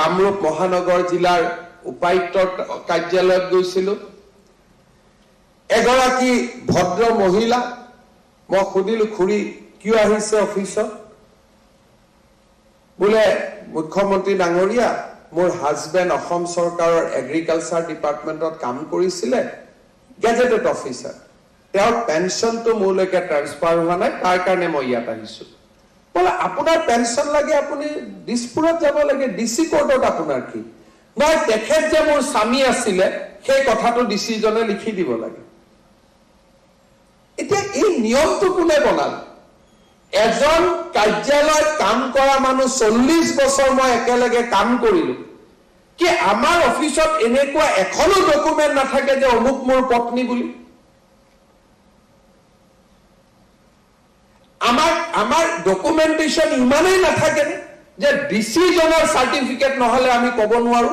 কামৰূপ মহানগৰ জিলাৰ উপায়ুক্তৰ কাৰ্যালয়ত গৈছিলোঁ। এগৰাকী ভদ্ৰ মহিলা, মই সুধিলোঁ খুৰী কিয় আহিছে অফিচত? বোলে মুখ্যমন্ত্ৰী ডাঙৰীয়া, মোৰ হাজবেণ্ড অসম চৰকাৰৰ এগ্ৰিকালচাৰ ডিপাৰ্টমেণ্টত কাম কৰিছিলে, গেজেটেড অফিচাৰ, তেওঁৰ পেঞ্চনটো মোৰলৈকে ট্ৰান্সফাৰ হোৱা নাই, তাৰ কাৰণে মই ইয়াত আহিছোঁ। বোলে আপোনাৰ পেঞ্চন লাগে, আপুনি দিছপুৰত যাব লাগে, ডিচি কোৰ্টত আপোনাৰ কি? নহয়, তেখেত যে মোৰ স্বামী আছিলে সেই কথাটো ডিচিজনে লিখি দিব লাগে। এতিয়া এই নিয়মটো কোনে বনালে? এজন কাৰ্যালয়ত কাম কৰা মানুহ 40 বছৰ মই একেলগে কাম কৰিলো, কি আমাৰ অফিচত এনেকুৱা এখনো ডকুমেণ্ট নাথাকে যে অমুক মোৰ পত্নী বুলি? আমাৰ ডকুমেণ্টেশ্যন ইমানেই নাথাকে যে ডিচিজনৰ চাৰ্টিফিকেট নহলে আমি ক'ব নোৱাৰো?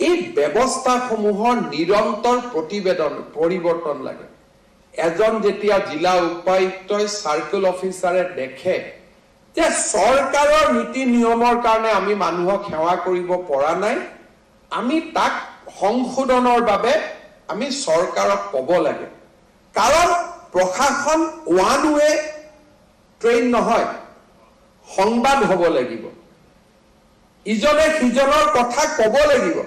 এই ব্যৱস্থাসমূহৰ নিৰন্তৰ পৰিৱৰ্তন লাগে। এজন যেতিয়া জিলা উপায়ুক্তই চাৰ্কেল অফিচাৰে দেখে যে চৰকাৰৰ নীতি নিয়মৰ কাৰণে আমি মানুহক সেৱা কৰিব পৰা নাই, আমি তাক সংশোধনৰ বাবে আমি চৰকাৰক ক'ব লাগে। কাৰণ প্ৰশাসন ওৱান ৱে ট্ৰেইন নহয়, সংবাদ হ'ব লাগিব, ইজনে সিজনৰ কথা ক'ব লাগিব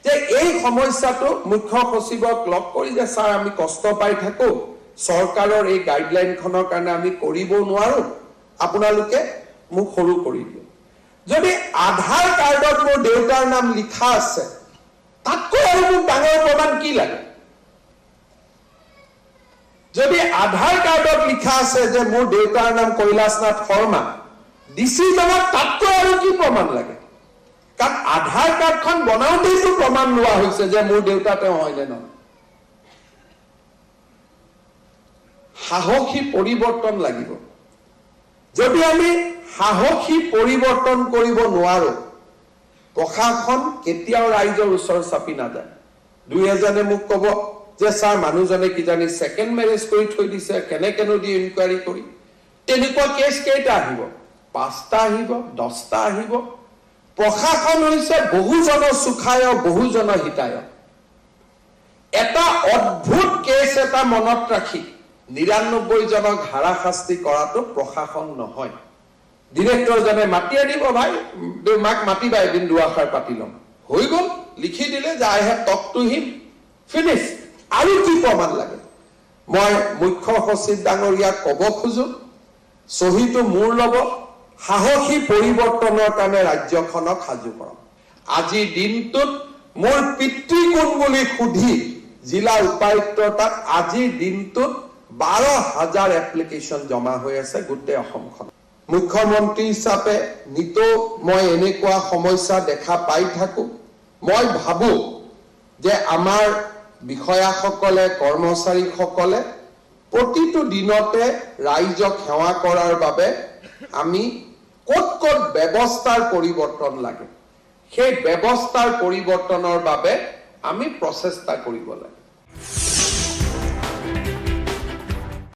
যে এই সমস্যাটো মুখ্য সচিবক লগ কৰি যে ছাৰ আমি কষ্ট পাই থাকো, চৰকাৰৰ এই গাইডলাইনখনৰ কাৰণে আমি কৰিব নোৱাৰো, আপোনালোকে মোক সৰু কৰি দিয়ক। যদি আধাৰ কাৰ্ডত মোৰ দেউতাৰ নাম লিখা আছে, তাতকৈ আৰু মোক ডাঙৰ প্ৰমাণ কি লাগে? যদি আধাৰ কাৰ্ডত লিখা আছে যে মোৰ দেউতাৰ নাম কৈলাশনাথ শৰ্মা, ডিচিজনক তাতকৈ আৰু কি প্ৰমাণ লাগে? কাৰণ আধাৰ কাৰ্ডখন বনাওঁতেইতো প্ৰমাণ লোৱা হৈছে যে মোৰ দেউতা তেওঁ হয় নে নহয়। সাহসী পৰিৱৰ্তন লাগিব। যদি আমি সাহসী পৰিৱৰ্তন কৰিব নোৱাৰো, প্ৰশাসন কেতিয়াও ৰাইজৰ ওচৰ চাপি নাযায়। দুই এজনে মোক ক'ব যে ছাৰ মানুহজনে কিজানি ছেকেণ্ড মেৰেজ কৰি থৈ দিছে, কেনেকেনো দি ইনকুৱাৰী কৰি। তেনেকুৱা কেছ কেইটা আহিব? 5টা আহিব, 10টা আহিব। প্ৰশাসন হৈছে বহুজন সুখায় বহুজন হিতায়। এটা অদ্ভুত কেছ এটা মনত ৰাখি 99 জনক হাৰাশাস্তি কৰাটো প্ৰশাসন নহয়। ডিৰেক্টৰজনে মাতি আনিব, ভাই মাক মাতিবা, এদিন দুআষাৰ পাতি ল'ম, হৈ গ'ল, লিখি দিলে যে I have talk to him, finish. আৰু কি প্ৰমাণ লাগে? মই মুখ্য সচিব ডাঙৰীয়াক ক'ব খোজো, চহীটো মোৰ ল'ব, সাহসী পৰিৱৰ্তনৰ কাৰণে ৰাজ্যখনক সাজু কৰক। আজিৰ দিনটোত মোৰ পিতৃ কোন বুলি সুধি জিলা উপায়ুক্তৰ তাত আজিৰ দিনটোত 12,000 এপ্লিকেশ্যন জমা হৈ আছে গোটেই অসমখন। মুখ্যমন্ত্ৰী হিচাপে নিতৌ মই এনেকুৱা সমস্যা দেখা পাই থাকো। মই ভাবো যে আমাৰ বিষয়াসকলে, কৰ্মচাৰীসকলে প্ৰতিটো দিনতে ৰাইজক সেৱা কৰাৰ বাবে আমি ক'ত ক'ত ব্যৱস্থাৰ পৰিৱৰ্তন লাগে, সেই ব্যৱস্থাৰ পৰিৱৰ্তনৰ বাবে আমি প্ৰচেষ্টা কৰিব লাগে।